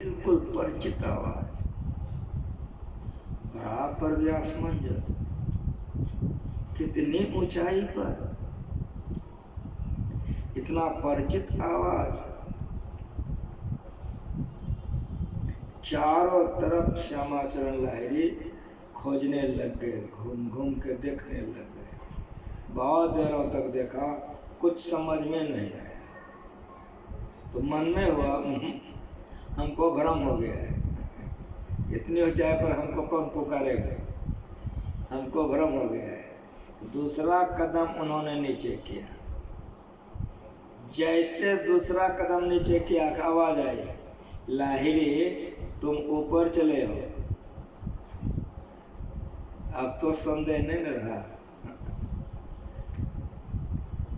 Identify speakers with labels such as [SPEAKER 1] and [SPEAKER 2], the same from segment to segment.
[SPEAKER 1] बिल्कुल परिचित आवाज, बराबर गया असमंजस। कितनी ऊंचाई पर इतना परिचित आवाज। चारों तरफ श्यामाचरण लाहिड़ी खोजने लग गए, घूम घूम के देखने लग गए। बहुत देरों तक देखा, कुछ समझ में नहीं आया। तो मन में हुआ हमको भ्रम हो गया है, इतनी ऊंचाई पर हमको कौन पुकारेगा, हमको भ्रम हो गया है। दूसरा कदम उन्होंने नीचे किया। जैसे दूसरा कदम नीचे किया, आवाज आई, लाहिड़ी तुम ऊपर चले हो। अब तो संदेह नहीं रहा,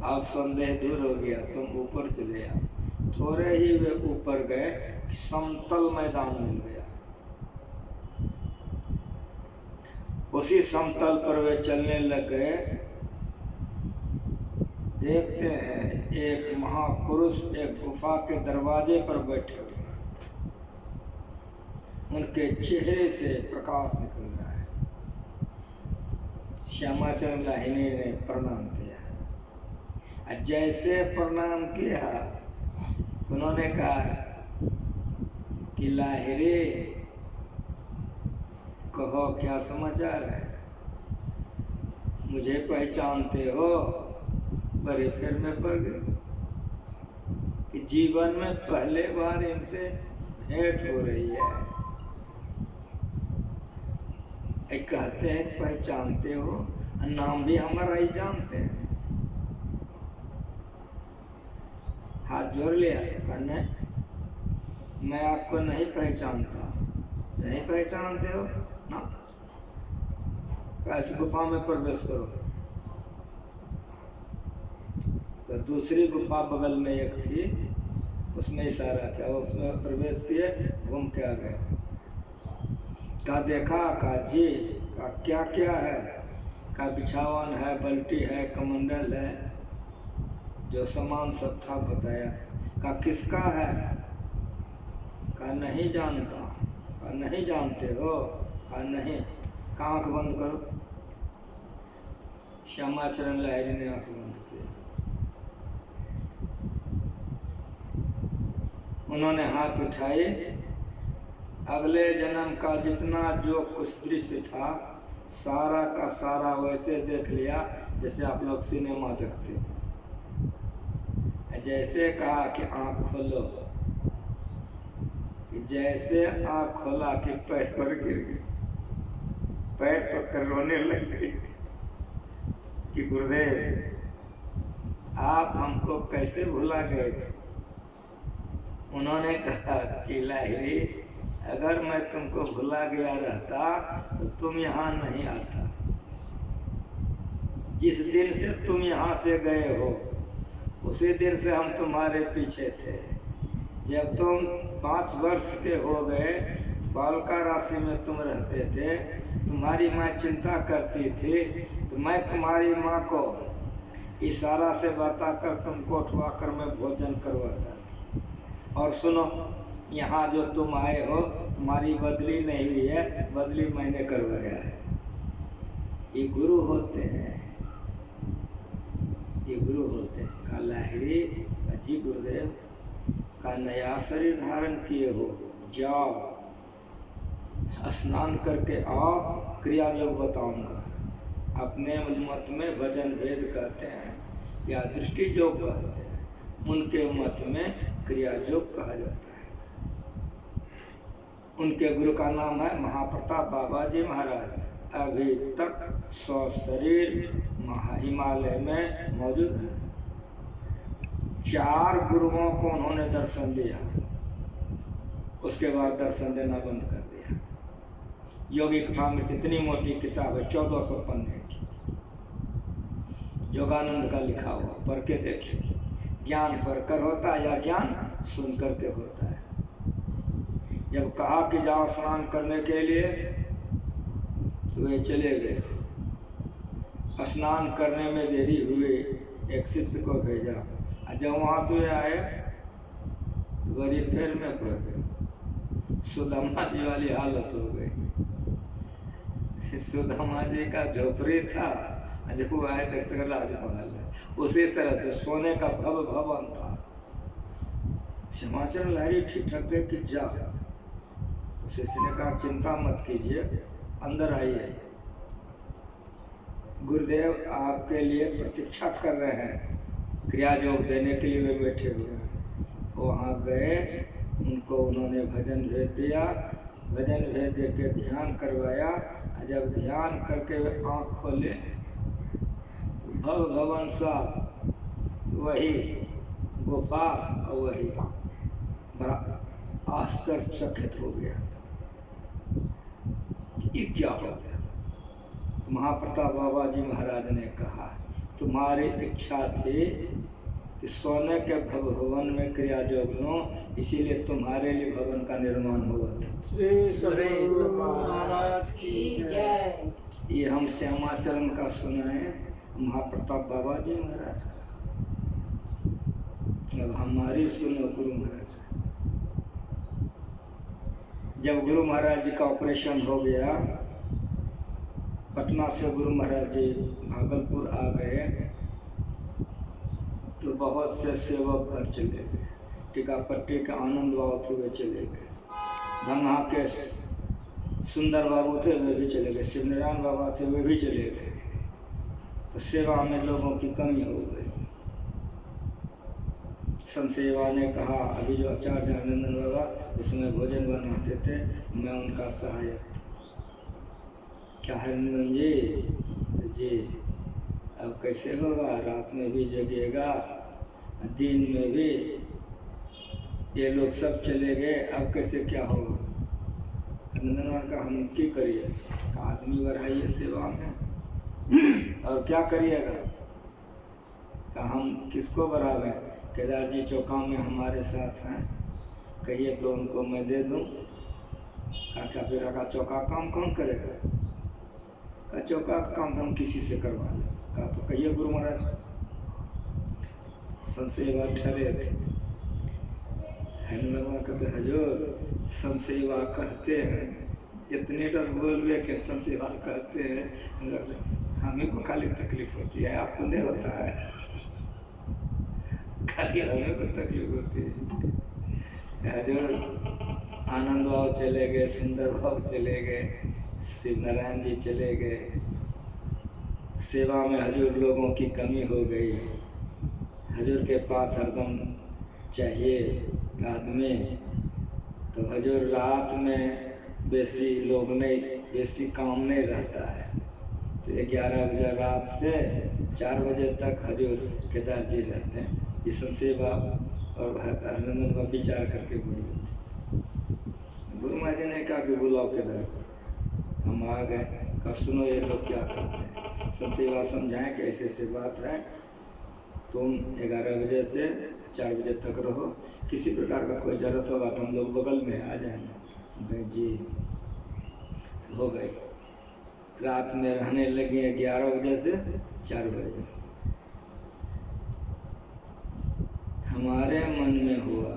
[SPEAKER 1] अब संदेह दूर हो गया, तुम ऊपर चले आओ। थोड़े ही वे ऊपर गए, समतल मैदान मिल गया। उसी समतल पर वे चलने लग गए। देखते हैं एक महापुरुष एक गुफा के दरवाजे पर बैठे हुए, उनके चेहरे से प्रकाश निकल रहा है। श्यामाचरण लाहिड़ी ने प्रणाम किया। जैसे प्रणाम किया, उन्होंने कहा कि लाहिड़ी कहो क्या समाचार है, मुझे पहचानते हो? बड़े फिर में पड़ गए कि जीवन में पहले बार इनसे भेंट हो रही है। एक कहते हैं पहचानते हो, नाम भी हमारा ही जानते हैं। हाथ जोड़ लिया, कहने मैं आपको नहीं पहचानता। नहीं पहचानते हो ना, ऐसी गुफा में प्रवेश करो। तो दूसरी गुफा बगल में एक थी, उसमें इशारा किया, उसमें प्रवेश किए, घूम के आ गए। का देखा, का जी, का क्या क्या है, का बिछावन है, बल्टी है, कमंडल है, जो सामान सब था बताया। का किसका है, का नहीं जानता। का नहीं जानते हो, का नहीं। का आंख बंद करो। श्यामाचरण लाहिड़ी ने आंख बंद किया। उन्होंने हाथ उठाए, अगले जन्म का जितना जो कुछ दृश्य था सारा का सारा वैसे देख लिया जैसे आप लोग सिनेमा देखते। जैसे कहा कि आंख खोलो, जैसे आंख खोला कि पैर पर गिर गई, पैर पकड़ रोने लग गई कि गुरुदेव आप हमको कैसे भुला गए थे। उन्होंने कहा कि लाहिड़ी अगर मैं तुमको भुला गया रहता तो तुम यहाँ नहीं आता। जिस दिन से तुम यहाँ से गए हो उसी दिन से हम तुम्हारे पीछे थे। जब तुम 5 वर्ष के हो गए, बालका राशि में तुम रहते थे, तुम्हारी माँ चिंता करती थी, तो मैं तुम्हारी माँ को इशारा से बताकर तुमको उठवा कर मैं भोजन करवाता था। और सुनो, यहाँ जो तुम आए हो तुम्हारी बदली नहीं हुई है, बदली मैंने करवाया है। ये गुरु होते हैं, ये गुरु होते हैं। का लाहिड़ी जी गुरुदेव का नया शरीर धारण किए हो, जाओ स्नान करके आओ, क्रिया योग बताऊंगा। अपने मत में भजन भेद कहते हैं या दृष्टि योग कहते हैं, उनके मत में क्रिया योग कहा जाता है। उनके गुरु का नाम है महाप्रताप बाबा जी महाराज। अभी तक 100 शरीर हिमालय में मौजूद है। 4 गुरुओं को उन्होंने दर्शन दिया, उसके बाद दर्शन देना बंद कर दिया। योगी कथामृत इतनी मोटी किताब है, 1400 पन्ने की, योगानंद का लिखा हुआ, पढ़ के देखिए। ज्ञान पढ़कर होता है या ज्ञान सुन करके होता है। जब कहा कि जाओ स्नान करने के लिए तो वे चले गए। स्नान करने में देरी हुई, एक शिष्य को भेजा, और जब वहाँ से आए तो बड़ी फेर में पड़ गए। सुदामा जी वाली हालत हो गई। सुदामा जी का झोपड़ी था, जब वो आए तक राजमहल है, उसी तरह से सोने का भवन था। समाचार लहरी ठीक ठक गए कि जा। उसे ने कहा चिंता मत कीजिए, अंदर आइए, गुरुदेव आपके लिए प्रतीक्षा कर रहे हैं, क्रिया योग देने के लिए वे बैठे हुए हैं। वहाँ गए, उनको उन्होंने भजन भेज दिया, भजन भेज दे के ध्यान करवाया। जब ध्यान करके वे आँख खोले, भवन सा वही गुफा और वही बड़ा आश्चर्यचकित हो गया, ये क्या हो गया। महाप्रताप बाबा जी महाराज ने कहा तुम्हारी इच्छा थी कि सोने के भवन में क्रिया योग लो, इसीलिए तुम्हारे लिए भवन का निर्माण हुआ था। श्री महाराज की जय। ये हम श्यामाचरण का सुनाए, महाप्रताप बाबा जी महाराज का। अब हमारी सुनो गुरु महाराज। जब गुरु महाराज जी का ऑपरेशन हो गया, पटना से गुरु महाराज जी भागलपुर आ गए, तो बहुत से सेवक घर चले गए, टीका पट्टी के आनंद बाबू थे वे चले गए, धमहा के सुंदर बाबू थे वे भी चले गए, शिवनारायण बाबा थे वे भी चले गए। तो सेवा में लोगों की कमी हो गई। संत सेवा ने कहा अभी जो आचार्य आनंदन बाबा उसमें भोजन बनाते थे, मैं उनका सहायक था। क्या है नंदन जी, अब कैसे होगा, रात में भी जगेगा, दिन में भी, ये लोग सब चले गए, अब कैसे क्या होगा। नंदन का हम क्या करिए, आदमी बढ़ाइए सेवा में और क्या करिएगा, का हम किसको बढ़ावें। केदार जी चौका में हमारे साथ हैं, कहिए तो उनको मैं दे दूं। का फिर का चौका काम कौन करेगा, का चौका का काम हम किसी से करवा लें। का तो कहिए गुरु महाराज। संत सेवा ठहरे थे, कहते हजूर संत सेवा कहते हैं, इतने डर बोल के संत सेवा कहते हैं, हमें को खाली तकलीफ होती है, आपको नहीं होता है, खाली हमें को तकलीफ होती है। हजूर आनंद बाबू चले गए, सुंदर बाबू चले गए, शिव नारायण जी चले गए, सेवा में हजूर लोगों की कमी हो गई। हजूर के पास हरदम चाहिए आदमी, तो हजूर रात में बेसी लोग नहीं, बेसी काम नहीं रहता है, तो 11 बजे रात से 4 बजे तक हजूर केदार जी रहते हैं। इस सेवा और आनंदन का विचार करके बोले। गुरु महाराज ने कहा कि बुलाओ केदार, हम आ गए। का सुनो ये लोग क्या करते हैं, सब सेवा समझाएं कि ऐसे ऐसे बात है, तुम 11 बजे से 4 बजे तक रहो, किसी प्रकार का कोई ज़रूरत होगा तो हम लोग बगल में आ जाएंगे। जी हो गई, रात में रहने लगे 11 बजे से 4 बजे। हमारे मन में हुआ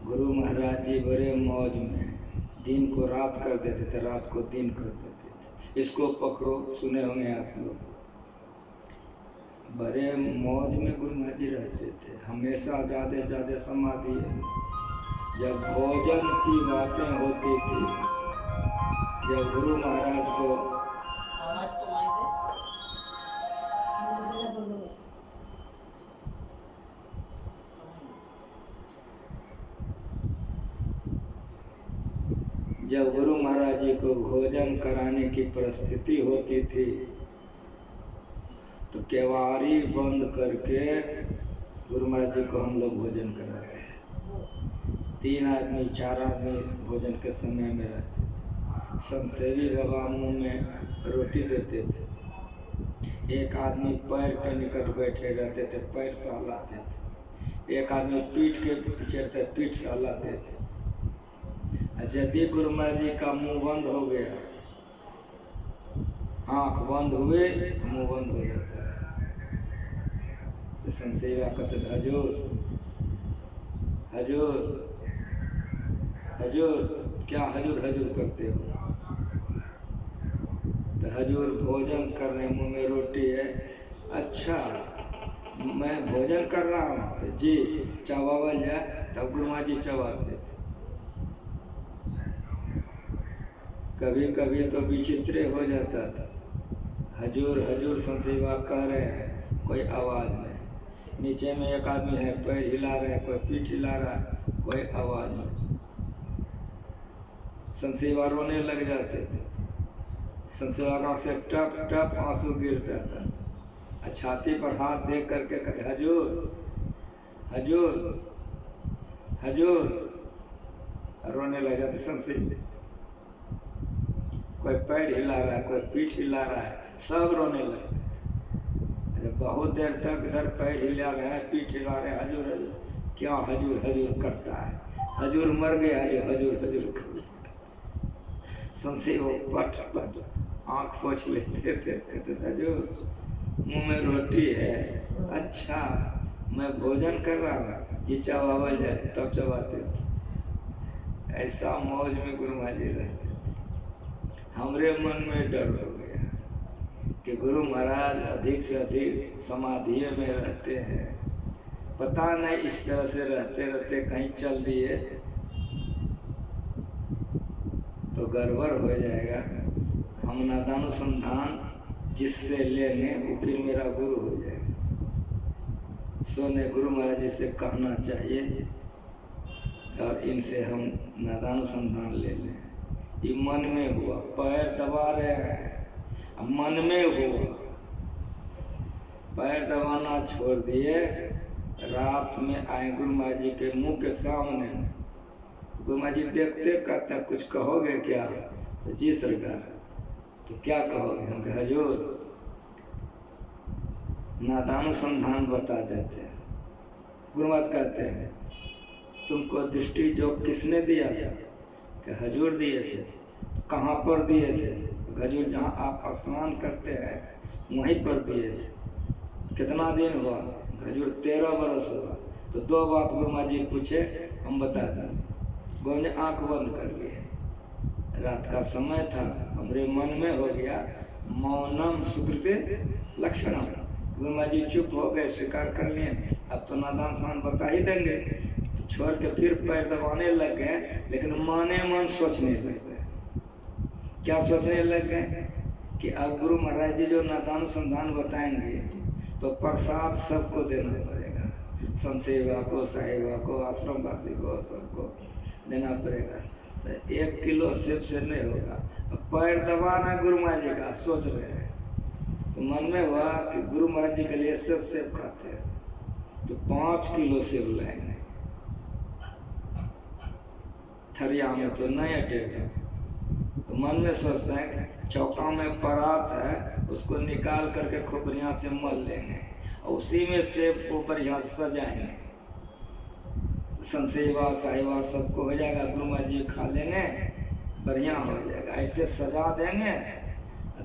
[SPEAKER 1] गुरु महाराज जी बड़े मौज में दिन को रात कर देते थे, रात को दिन कर देते थे। इसको पकड़ो, सुने होंगे आप लोग, बड़े मौज में गुरु महाराज जी रहते थे, हमेशा ज़्यादा से ज़्यादा समाधि है। जब भोजन की बातें होती थी, जब गुरु महाराज को जब गुरु महाराज जी को भोजन कराने की परिस्थिति होती थी, तो केवाड़ी बंद करके गुरु महाराज जी को हम लोग भोजन कराते थे। 3 आदमी 4 आदमी भोजन के समय में रहते थे। संतसेवी बाबा मुँह में रोटी देते थे, एक आदमी पैर के निकट बैठे रहते थे, पैर सहलाते थे, एक आदमी पीठ के पीछे रहते, पीठ सहलाते थे। यदि गुरु महाराज जी का मुंह बंद हो गया, आंख बंद हुए तो मुंह बंद हो जाता है। तो संसेवा कहते हजूर हजूर हजूर क्या हजूर हजूर करते हो? तो हजूर भोजन कर रहे, मुँह में रोटी है। अच्छा मैं भोजन कर रहा हूँ। तो जी चबावल जाए, तब गुरु महाराज जी चबाते थे। कभी कभी तो विचित्र हो जाता था, हजूर हजूर संसेवा कह रहे हैं, कोई आवाज़ नहीं। नीचे में एक आदमी है, पैर हिला रहे हैं, कोई पीठ हिला रहा है, कोई आवाज़ नहीं। संसेवा रोने लग जाते थे। संसेवा का से टप टप आंसू गिरता था। छाती पर हाथ दे करके कहते हजूर हजूर हजूर, रोने लग जाते संसेवा। कोई पैर हिला रहा है, कोई पीठ हिला रहा है, सब रोने लगते थे। बहुत देर तक इधर पैर हिला रहे हैं, पीठ हिला रहे हैं, हजूर हजूर। क्या हजूर हजूर करता है? हजूर मर गया जो हजूर हजूर कर। संसेवा पट पट आँख पोंछ लेते थे, कहते हजूर मुँह में रोटी है। अच्छा मैं भोजन कर रहा हूँ, जी चबावल जाए, तब चबाते थे। ऐसा मौज में गुरु महाराज जी रहते। हमरे मन में डर हो गया कि गुरु महाराज अधिक से अधिक समाधि में रहते हैं। पता नहीं इस तरह से रहते रहते कहीं चल दिए तो गड़बड़ हो जाएगा। हम नादानुसंधान जिससे लेने वो फिर मेरा गुरु हो जाएगा। सोने गुरु महाराज जी से कहना चाहिए और इनसे हम नादानुसंधान ले लें। ये मन में हुआ, पैर दबा रहे हैं, मन में हुआ, पैर दबाना छोड़ दिए। रात में आए गुरु महाराज जी के मुंह के सामने। गुरु महाराज जी देखते कहते हैं कुछ कहोगे क्या? तो जी सरकार। तो क्या कहोगे? हम कहे हजूर नादानुसंधान बता देते हैं। गुरु महाराज कहते हैं तुमको दृष्टि जो किसने दिया था? कि हजूर दिए थे। कहाँ पर दिए थे? हजूर जहाँ आप स्नान करते हैं वहीं पर दिए थे। कितना दिन हुआ? हजूर 13 बरस हुआ। तो 2 बात गुरु महाराज जी पूछे, हम बता दें। गुरु ने आँख बंद कर लिए। रात का समय था, हमरे मन में हो गया मौनम सुकृते लक्षणम। गुरु महाराज जी चुप हो गए, स्वीकार कर लिए अब तो नादान शान बता ही देंगे। छोड़ के फिर पैर दबाने लग गए, लेकिन माने मन सोचने लग गए। क्या सोचने लग गए? कि अब गुरु महाराज जी जो नादानुसंधान बताएंगे तो प्रसाद सबको देना पड़ेगा। संसेवा को, साहिबा को, आश्रमवासी को, सबको देना पड़ेगा। तो 1 किलो सेब से नहीं होगा। अब पैर दबाना गुरु महाराज जी का सोच रहे हैं। तो मन में हुआ कि गुरु महाराज जी के लिए सेब खाते हैं, तो 5 किलो सेब लाएंगे। थरिया में तो नहीं अटेगा। तो मन में सोचता है कि चौका में परात है, उसको निकाल करके खूब बढ़िया से मल लेंगे और उसी में सेब को बढ़िया से सजाएंगे। संसेवा साहिबा सबको हो जाएगा, गुरु महाराज जी खा लेंगे, बढ़िया हो जाएगा। ऐसे सजा देंगे।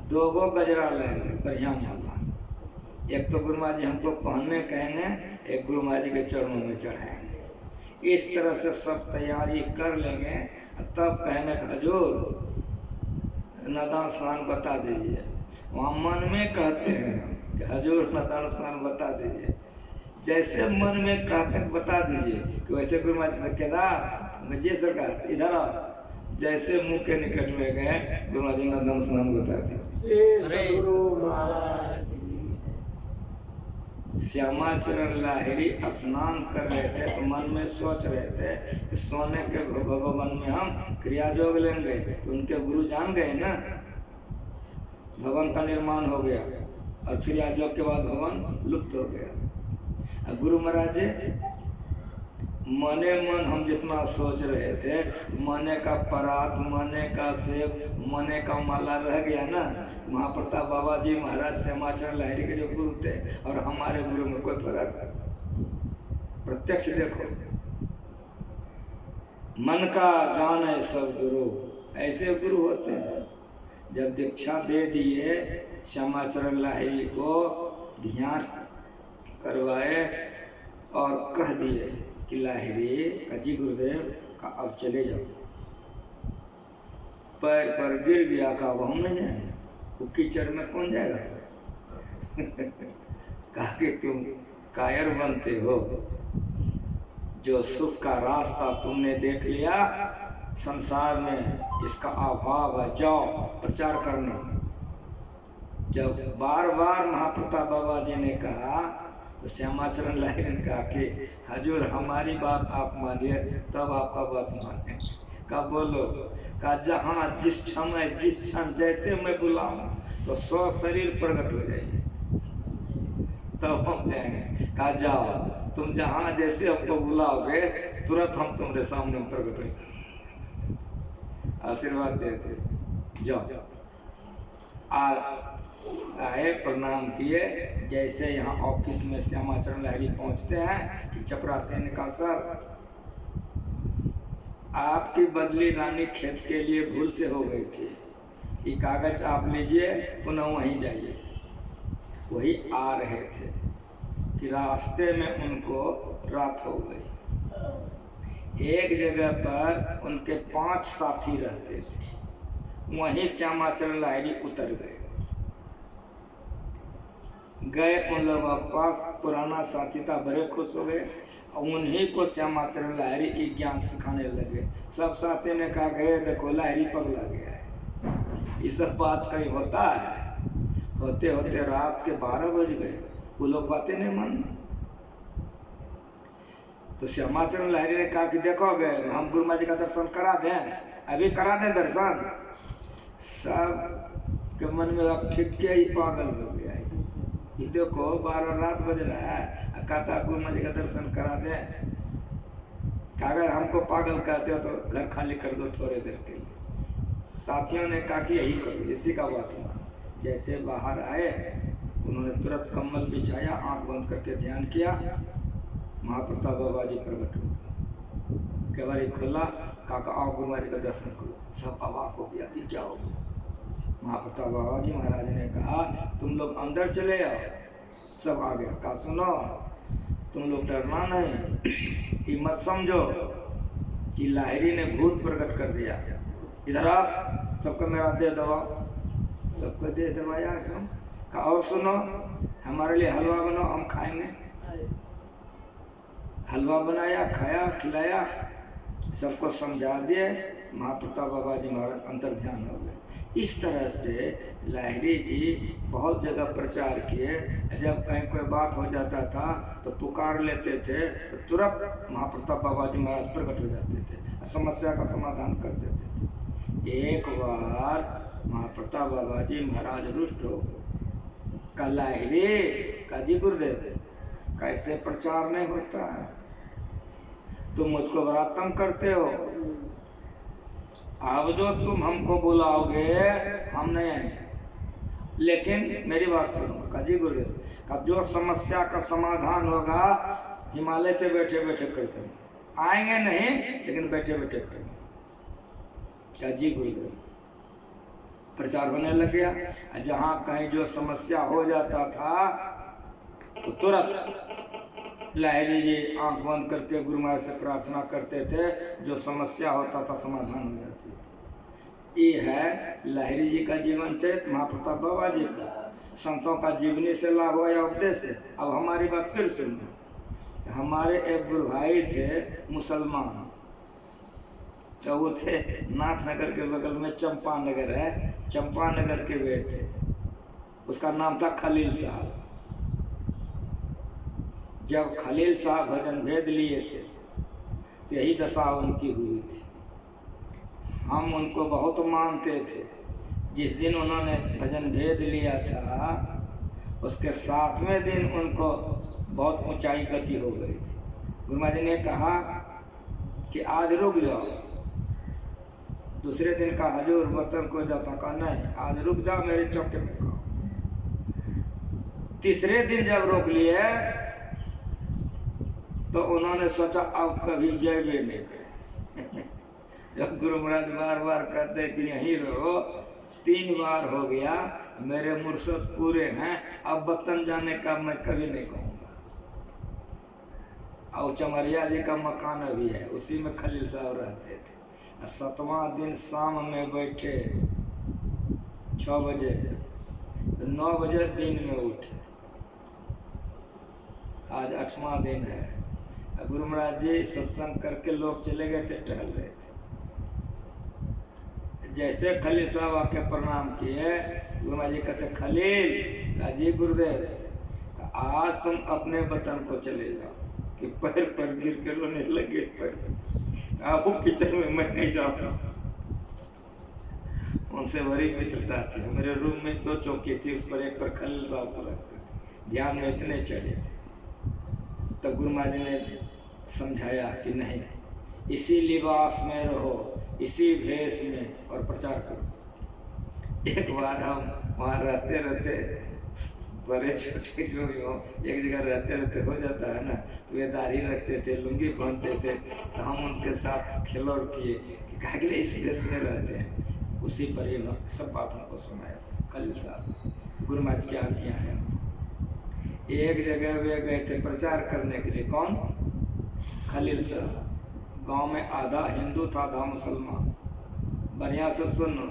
[SPEAKER 1] 2 गो गजरा लेंगे बढ़िया माला। एक तो गुरु महाराज जी हमको पहनने कहेंगे, एक गुरु महाराज जी के चरणों में चढ़ाएंगे। इस तरह से सब तैयारी कर लेंगे। तब कहने हजूर नादान स्नान बता दीजिए। वहाँ मन में कहते हैं कि हजूर नादान स्नान बता दीजिए। जैसे मन में कहते हैं बता दीजिए कि वैसे गुरु महाराज केदार जी सरकार इधर आओ। जैसे मुंह के निकट में गए, गुरु महाराज जी नादान स्नान बता दिए। श्यामाचरण लाहिड़ी स्नान कर रहे थे तो मन में सोच रहे थे कि सोने के भवन में हम क्रिया जोग लेंगे। तो उनके गुरु जान गए ना, भवन का निर्माण हो गया और क्रिया जोग के बाद भवन लुप्त हो गया। और गुरु महाराज मने मन हम जितना सोच रहे थे, मने का परात, मने का सेब, मने का माला रह गया ना। महाप्रताप बाबा जी महाराज श्यामाचरण लाहिड़ी के जो गुरु थे और हमारे गुरु में कोई फर्क? प्रत्यक्ष देखो, मन का जाने सब गुरु, ऐसे गुरु होते हैं। जब दीक्षा दे दिए श्यामाचरण लाहिड़ी को, ध्यान करवाए और कह दिए कि लाहिड़ी का जी गुरुदेव का अब चले जाओ। पैर पर गिर गया, कहा वो हम नहीं जाएंगे, वो कीचड़ में कौन जाएगा। कहा कि तुम कायर बनते हो, जो सुख का रास्ता तुमने देख लिया संसार में, इसका अभाव है, जाओ प्रचार करना। जब बार बार महाप्रताप बाबा जी ने कहा तो श्यामाचरण लाहिरी ने कहा कि हजूर हमारी बात आप मानिए तब आपका बात माने। कहा बोलो। कहा जहाँ जिस समय जिस क्षण जैसे मैं बुलाऊं तो 100 शरीर प्रकट हो जाएंगे तब हम जाएंगे। कहा जाओ, तुम जहाँ जैसे हमको बुलाओगे तुरंत हम तुम्हारे सामने प्रकट हो जाएंगे। आशीर्वाद देते जाओ। आए, प्रणाम किए। जैसे यहाँ ऑफिस में श्यामाचरण लाहिरी पहुँचते हैं कि चपरासी का सर आपकी बदली रानी खेत के लिए भूल से हो गई थी, ये कागज आप लीजिए, पुनः वहीं जाइए। वही आ रहे थे कि रास्ते में उनको रात हो गई। एक जगह पर उनके 5 साथी रहते थे, वहीं श्यामाचरण लाहिरी उतर गए। उन लोगों के पास, पुराना साथी था, बड़े खुश हो गए। उन्हीं को श्यामाचरण लाहिरी ज्ञान सिखाने लगे। सब साथी ने कहा गए देखो लाहिरी पगला गया है, ये सब बात कहीं होता है। होते होते रात के 12 बज गए, वो लोग बातें नहीं मान। तो श्यामाचरण लाहिरी ने कहा कि देखो गए हम गुरु महाराज जी का दर्शन करा दें, अभी करा दें दर्शन। सब के मन में अब ठीक क्या ही पागल हो गया है, ये देखो 12 रात बज रहा है, कहता गुरु महाराज का दर्शन करा दे। अगर हमको पागल कहते हो तो घर खाली कर दो थोड़े देर के लिए। साथियों ने कहा कि यही करो, इसी का बात हुआ। जैसे बाहर आए उन्होंने तुरंत कम्बल बिछाया, आंख बंद करके ध्यान किया। महाप्रताप बाबा जी प्रकट हुए, केवाड़ी खोला, कहा आओ गुरु महाराज का दर्शन करो। सब अवाक हो गया, ये क्या हो गया। महाप्रताप बाबा जी महाराज ने कहा तुम लोग अंदर चले आओ। सब आ गया। कहा सुनो, तुम लोग डरना नहीं, ये मत समझो कि लाहिरी ने भूत प्रकट कर दिया। इधर आप सबको मेरा दे दवा, सबको दे दवाया हम। कहा और सुनो, हमारे लिए हलवा बनाओ, हम खाएंगे। हलवा बनाया, खाया, खिलाया, सबको समझा दिए। महाप्रताप बाबा जी महाराज अंतर ध्यान हो गए। इस तरह से लाहिरी जी बहुत जगह प्रचार किए। जब कहीं कोई बात हो जाता था तो पुकार लेते थे, तो तुरंत महाप्रताप बाबा जी महाराज प्रकट हो जाते थे, समस्या का समाधान कर देते थे। एक बार महाप्रताप बाबा जी महाराज रुष्ट हो गए। कहा लाहिरी, कहा जी गुरुदेव, कैसे प्रचार नहीं होता है, तुम मुझको बड़ा तंग करते हो। अब जो तुम हमको बुलाओगे हम नहीं आएंगे, लेकिन मेरी बात सुनो। कहा जी गुरुदेव, का जो समस्या का समाधान होगा हिमालय से बैठे बैठे कर देंगे, आएंगे नहीं लेकिन बैठे बैठे करेंगे। कहा जी गुरुदेव। प्रचार होने लग गया। जहाँ कहीं जो समस्या हो जाता था तो तुरंत लाहिरी जी आंख बंद करके गुरु महाराज से प्रार्थना करते थे, जो समस्या होता था समाधान हो जाती थी। ये है लाहिरी जी का जीवन चरित्र, महाप्रताप बाबा जी का। संतों का जीवनी से लाभ हुआ या उपदेश से। अब हमारी बात फिर सुनिए। हमारे एक गुरु भाई थे मुसलमान, तो वो थे नाथनगर के बगल में चंपानगर है, चंपानगर के वे थे। उसका नाम था खलील साहब। जब खलील साहब भजन भेद लिए थे तो यही दशा उनकी हुई थी। हम उनको बहुत मानते थे। जिस दिन उन्होंने भजन भेद लिया था उसके 7वें दिन उनको बहुत ऊंचाई गति हो गई थी। गुरु महाराज ने कहा कि आज रुक जाओ। दूसरे दिन का हजूर वतन को जाता, कहा नहीं आज रुक जाओ, मेरे चौके में कहो। तीसरे दिन जब रोक लिए तो उन्होंने सोचा अब कभी जय भी नहीं करें। जब गुरु महाराज बार बार कहते कि यहीं रहो, 3 बार हो गया, मेरे मुर्शद पूरे हैं, अब वतन जाने का मैं कभी नहीं कहूँगा। और चमरिया जी का मकान अभी है, उसी में खलील साहब रहते थे। 7वां दिन शाम में बैठे 6 बजे, तो 9 बजे दिन में उठे। आज 8वां दिन है। गुरु महाराज जी सत्संग करके लोग चले गए थे, टहल रहे थे। जैसे खलील साहब आके प्रणाम किए, गुरु महाराज जी कहते खलील, कहा जी गुरुदेव, आज तुम अपने वतन को चले जाओ। कि पैर पर गिर के रोने लगे। पैर आपको किचन में मैं नहीं जाता। उनसे बड़ी मित्रता थी। मेरे रूम में 2 चौकी थी, उस पर एक पर खलील साहब को रखते थे। ध्यान में इतने चढ़े थे। तब गुरु महाराज जी ने समझाया कि नहीं, इसी लिबास में रहो, इसी भेष में, और प्रचार करो। एक बार हम वहाँ रहते रहते, बड़े छोटे जो भी हो, एक जगह रहते रहते हो जाता है ना, तो वे दाढ़ी रखते थे, लुंगी पहनते थे, तो हम उनके साथ खेलोर किए कि कहा के लिए इस भेष में रहते हैं। उसी पर ये सब बात हमको सुनाया खलील साहब। गुरु महाराज क्या किया है। एक जगह वे गए थे प्रचार करने के लिए। कौन? खलील साहब। गांव में आधा हिंदू था, आधा मुसलमान। बढ़िया से सुनो,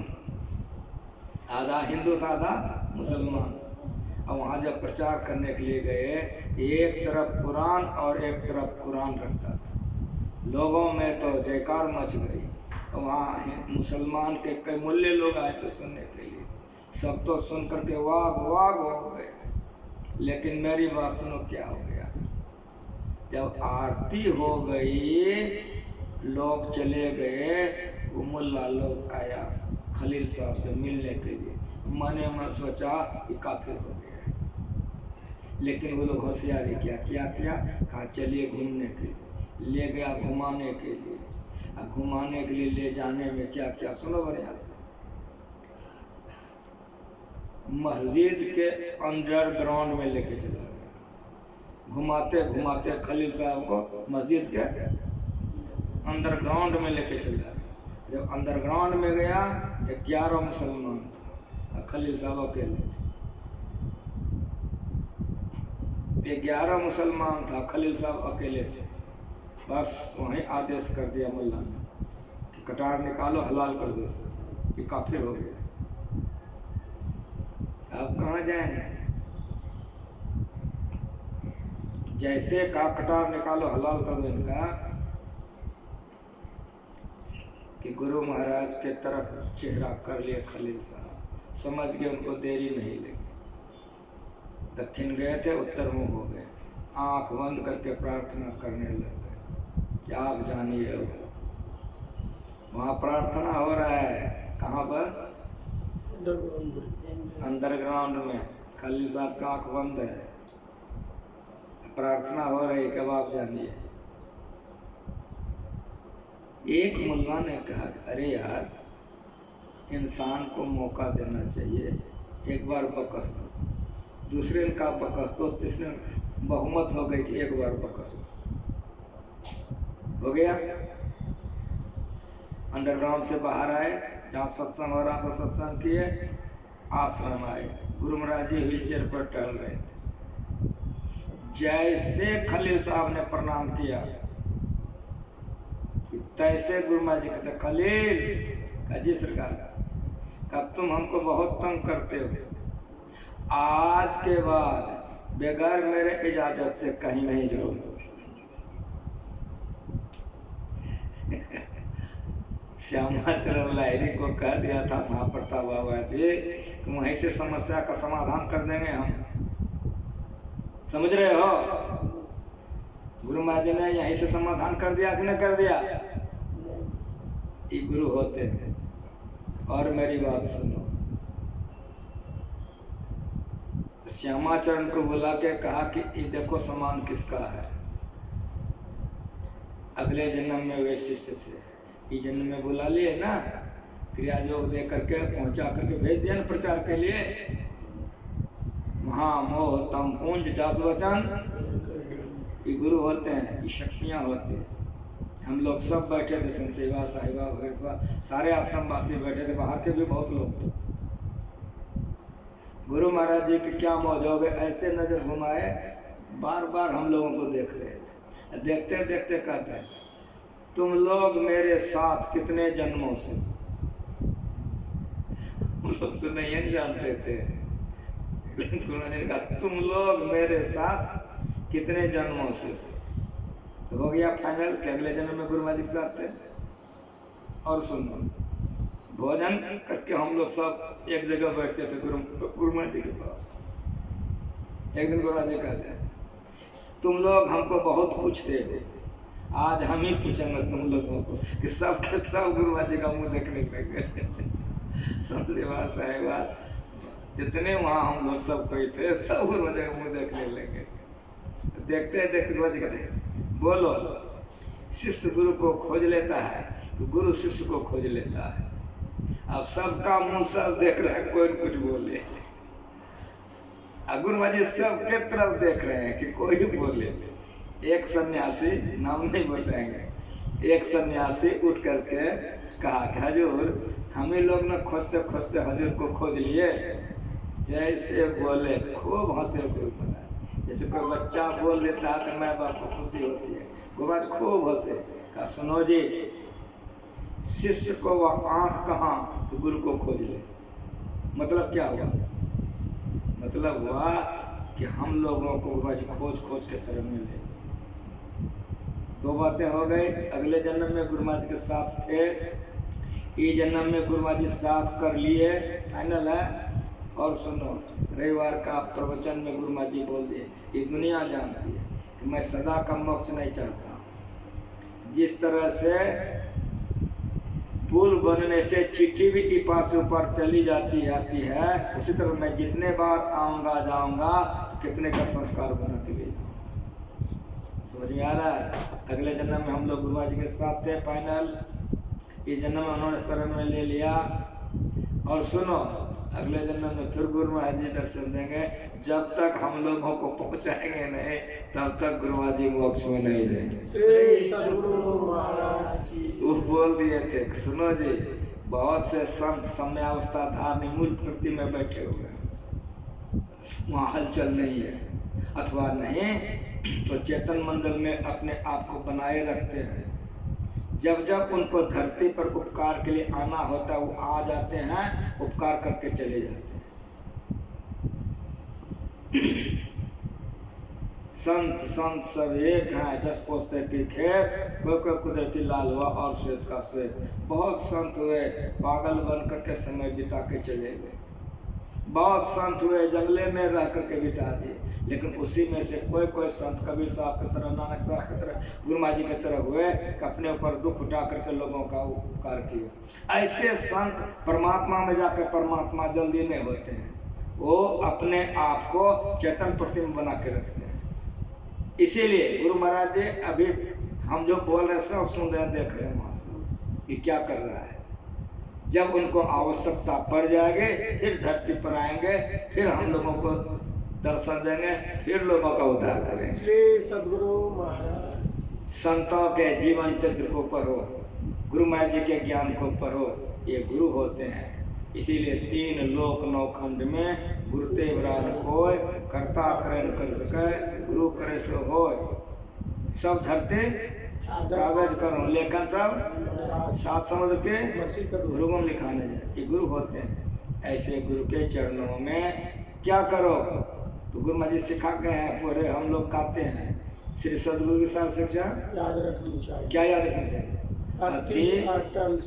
[SPEAKER 1] आधा हिंदू था, आधा मुसलमान। और वहाँ जब प्रचार करने के लिए गए, एक तरफ कुरान और एक तरफ कुरान रखता था। लोगों में तो जयकार मच गई। वहाँ मुसलमान के कई मूल्य लोग आए थे सुनने के लिए। सब तो सुन करके वाग वाग हो गए। लेकिन मेरी बात सुनो, क्या हो गया। जब आरती हो गई, लोग चले गए, वो मुल्ला लोग आया खलील साहब से मिलने के लिए। मने मन सोचा कि काफिर हो गया। लेकिन वो लोग होशियारी क्या कहा चलिए घूमने के लिए। ले गया घुमाने के लिए। अब घुमाने के लिए ले जाने में क्या क्या, सुनो बढ़िया से। मस्जिद के अंडरग्राउंड में लेके चला गया। घुमाते घुमाते खलील साहब को मस्जिद के अंडरग्राउंड में लेके चला गया। जब अंडरग्राउंड में गया, 11 मुसलमान था, खलील साहब अकेले थे। 11 मुसलमान था, खलील साहब अकेले थे। बस वहीं आदेश कर दिया मुल्ला ने कि कटार निकालो, हलाल कर दो इसे, कि काफिर हो गया। अब कहाँ जाएंगे। जैसे का कटार निकालो, हलाल कर दो इनका, कि गुरु महाराज के तरफ चेहरा कर लिए खलील साहब। समझ गए उनको देरी नहीं लगी। दक्षिण गए थे, उत्तर मुंह हो गए। आंख बंद करके प्रार्थना करने लगे। आप जानिए, वहाँ प्रार्थना हो रहा है। कहाँ पर? अंडरग्राउंड में। खलील साहब का आंख बंद है, प्रार्थना हो रही। कब आप जानिए, एक मुल्ला ने कहा अरे यार, इंसान को मौका देना चाहिए। एक बार बकस दो, दूसरे का बकस दो, तीसरे बहुमत हो गई कि एक बार बकस दो। हो गया। अंडरग्राउंड से बाहर आए, जहाँ सत्संग हो रहा था सत्संग किए। आश्रम आए, गुरु महाराज जी व्हील चेयर पर टहल रहे थे। जैसे खलील साहब ने प्रणाम किया, तैसे गुरु महाराज जी कहते खलील का जी सरकार का तुम हमको बहुत तंग करते हो। आज के बाद बगैर मेरे इजाजत से कहीं नहीं जाओगे। श्यामाचरण लाहिरी को कह दिया था महाप्रताप बाबा जी कि वहीं से समस्या का समाधान कर देंगे हम। समझ रहे हो? गुरु महाराज जी ने यहीं से समाधान कर दिया कि नहीं कर दिया? ये गुरु होते हैं। और मेरी बात सुनो, श्यामाचरण को बुला के कहा कि ये देखो सामान किसका है। अगले जन्म में वे शिष्य थे, ये जन्म में बुला लिए ना, क्रिया योग दे करके पहुंचा करके भेज दिया ना प्रचार के लिए। महामोह तम पुंज जास वचन, ये गुरु होते हैं, ये शक्तियाँ होती हैं। हम लोग सब बैठे थे, संसेवा साहिबा भगतवा सारे आश्रम वासी बैठे थे, बाहर के भी बहुत लोग थे। गुरु महाराज जी की क्या मौज हो गए, ऐसे नजर घुमाए, बार बार हम लोगों को देख रहे थे। देखते देखते कहते हैं तुम लोग मेरे साथ कितने जन्मों से, हम लोग तो नहीं जानते थे, गुरु महाराज ने कहा तुम लोग मेरे साथ कितने जन्मों से, तो हो गया फाइनल कि अगले जन्म में गुरु महाराज के साथ थे। और सुनो, भोजन करके हम लोग सब एक जगह बैठते थे गुरु महाराज जी के पास। एक दिन गुरु महाराज जी कहते हैं तुम लोग हमको बहुत पूछते हो, आज हम ही पूछेंगे तुम लोगों को कि सब के सब गुरु महाराज जी का मुंह देखने लगे। संसेवा साहेबा जितने वहाँ हम लोग सब कोई थे सब गुरु महाराज जी का मुंह देखने लगे। देखते देखते गुरु महाराज जी कहते बोलो, शिष्य गुरु को खोज लेता है तो गुरु शिष्य को खोज लेता है। अब सबका मुंह सब देख रहा है, कोई कुछ बोले, गुरु महाराज जी सबके तरफ देख रहे हैं कि कोई बोले। एक सन्यासी, नाम नहीं बताएंगे, एक सन्यासी उठ करके कहा कि हजूर हम ही लोग ना खोजते खोजते हजूर को खोज लिए। जैसे बोले खूब हंसे गुरु महाराज, जैसे कोई बच्चा बोल देता है तो माँ बाप को खुशी होती है। गुरु महाराज खूब हंसे, कहा सुनो जी, शिष्य को वह आंख कहाँ तो गुरु को खोज ले। मतलब क्या हुआ? मतलब हुआ कि हम लोगों को गुरु महाराज जी खोज खोज के शरण में ले। दो बातें हो गई, अगले जन्म में गुरु महाराज जी के साथ थे, ये जन्म में गुरु महाराज जी साथ कर लिए, फाइनल है। और सुनो, रविवार का प्रवचन में गुरु महाराज जी बोल दिए, ये दुनिया जानती है कि मैं सदा का मोक्ष नहीं चाहता। जिस तरह से पुल बनने से चिट्ठी भी इपार से ऊपर चली जाती है, उसी तरह मैं जितने बार आऊँगा जाऊँगा कितने का संस्कार बना के ले जाऊँगा। समझ में आ रहा है? अगले जन्म में हम लोग गुरु महाराज जी के साथ थे, फाइनल। इस जन्म में उन्होंने शरण में ले लिया। और सुनो, अगले जन्म में फिर गुरु महाराज जी दर्शन देंगे। जब तक हम लोगों को पहुंचाएंगे नहीं तब तक गुरु महाराज जी मोक्ष में नहीं जाएंगे। वो बोल दिए थे, सुनो जी, बहुत से संत समयावस्था धारणी मूल प्रकृति में बैठे हुए हैं, वहाँ हलचल नहीं है, अथवा नहीं तो चेतन मंडल में अपने आप को बनाए रखते हैं। जब जब उनको धरती पर उपकार के लिए आना होता है वो आ जाते हैं, उपकार करके चले जाते हैं। संत सब एक हैं, जस पोसते की खेत, कोई कुदरती लाल हुआ और श्वेत का श्वेत। बहुत संत हुए पागल बन करके समय बिता के चले गए, बहुत संत हुए जंगले में रह करके बिता दिए। लेकिन उसी में से कोई संत कबीर साहब की तरह, नानक साहब की तरह, गुरु महाराज जी की तरह हुए कि अपने ऊपर दुख उठा करके लोगों का उपकार किए। ऐसे संत परमात्मा में जाकर परमात्मा जल्दी नहीं होते हैं, वो अपने आप को चेतन प्रतिमा बना के रखते हैं। इसीलिए गुरु महाराज जी अभी हम जो बोल रहे सब सुन रहे हैं, देख रहे हैं वहाँ से कि क्या कर रहा है। जब उनको आवश्यकता पड़ जाएगी फिर धरती पर आएंगे, फिर हम लोगों को दर्शन देंगे, फिर लोगों का उद्धार करेंगे।
[SPEAKER 2] श्री सद्गुरु महाराज।
[SPEAKER 1] संतों के जीवन चरित्र को पढ़ो, गुरु महाराज जी के ज्ञान को पढ़ो, ये गुरु होते हैं। इसीलिए 3 लोक 9 खंड में गुरुते बरान कोय, कर्ता करे न कर सके, गुरु करे सो होय। सब धरते कागज करो, लेखन सब 7 समुद्र के गुरुगम लिखाने जाए, ये गुरु होते हैं। ऐसे गुरु के चरणों में क्या करो तो गुरु महाराज जी सिखा गए हैं, पूरे हम लोग गाते हैं। श्री सद्गुरु की सार शिक्षा
[SPEAKER 2] याद रखनी चाहिए।
[SPEAKER 1] क्या याद रखनी चाहिए? अति
[SPEAKER 2] अटल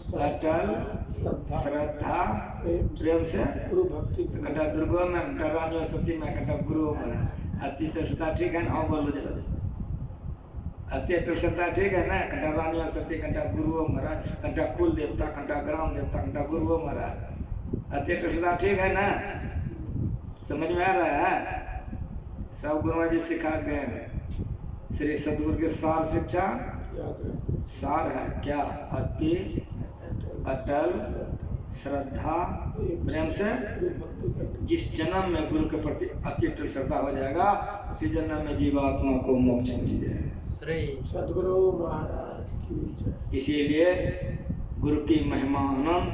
[SPEAKER 1] श्रद्धा प्रेम से
[SPEAKER 2] गुरु भक्ति।
[SPEAKER 1] कंटा दुर्गो में, कंटा रानी सती में, कंटा गुरु महाराज। अति श्रद्धा ठीक है ना? हाँ बोलो जरा। अति श्रद्धा ठीक है ना? कंटा रानी सती, कंटा गुरु महाराज, कंटा कुल देवता, कंटा ग्राम देवता, कंटा गुरु महाराज। अति श्रद्धा ठीक है ना? समझ में आ रहा है? सब गुरु महाराज जी सिखा गए हैं। श्री सद्गुरु के सार शिक्षा सार है क्या? अति अटल श्रद्धा प्रेम से। जिस जन्म में गुरु के प्रति अति अटल श्रद्धा हो जाएगा उसी जन्म में जीवात्मा को मोक्ष मिल जाएगा।
[SPEAKER 2] श्री सद्गुरु महाराज की जय।
[SPEAKER 1] इसीलिए गुरु की महिमा अनंत,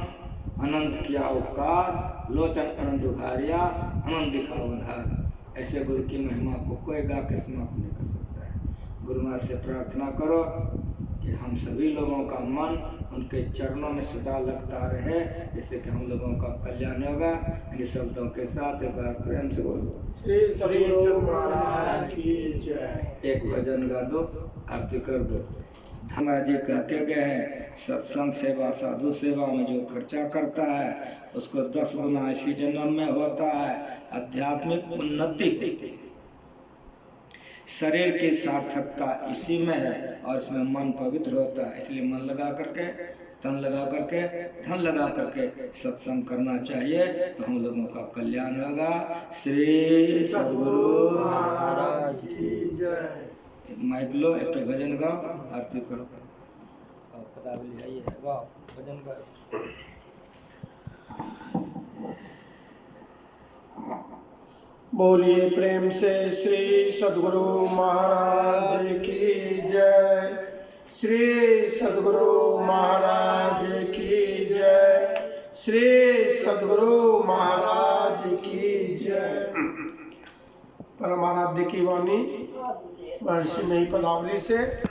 [SPEAKER 1] अनंत किया उपकार, लोचन अनंत उघारिया, अनंत दिखा उधार। ऐसे गुरु की महिमा को कोई गा के समाप्त नहीं कर सकता है। गुरु महाराज से प्रार्थना करो कि हम सभी लोगों का मन उनके चरणों में सदा लगता रहे, जिससे कि हम लोगों का कल्याण होगा। इन शब्दों के साथ एक बार प्रेम से बोलो
[SPEAKER 2] श्री सद्गुरु महाराज की जय।
[SPEAKER 1] एक भजन गा दो, आरती कर दो। धर्मराज जी कह के गए हैं, सत्संग सेवा साधु सेवा में जो खर्चा करता है उसको 10 गुना इसी जन्म में होता है। आध्यात्मिक उन्नति, शरीर की सार्थकता इसी में है और इसमें मन पवित्र होता है। इसलिए मन लगा करके, तन लगा करके, धन लगा करके सत्संग करना चाहिए, तो हम लोगों का कल्याण होगा। श्री सद्गुरु महाराज
[SPEAKER 2] की जय।
[SPEAKER 1] माइक लो, एक भजन गाओ, आरती करो। पदावली है ये, गाओ भजन गाओ।
[SPEAKER 2] बोलिए प्रेम से श्री सद्गुरु महाराज की जय। श्री सद्गुरु महाराज की जय। श्री सद्गुरु महाराज की जय। परमाराध्य की वाणी महर्षि नहीं पदावली से।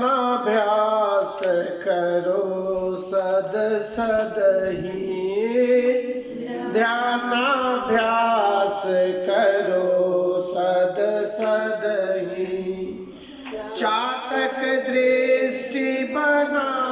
[SPEAKER 2] ध्यानाभ्यास करो सद सदहि, ध्यानाभ्यास करो सद सदहि, चातक दृष्टि बना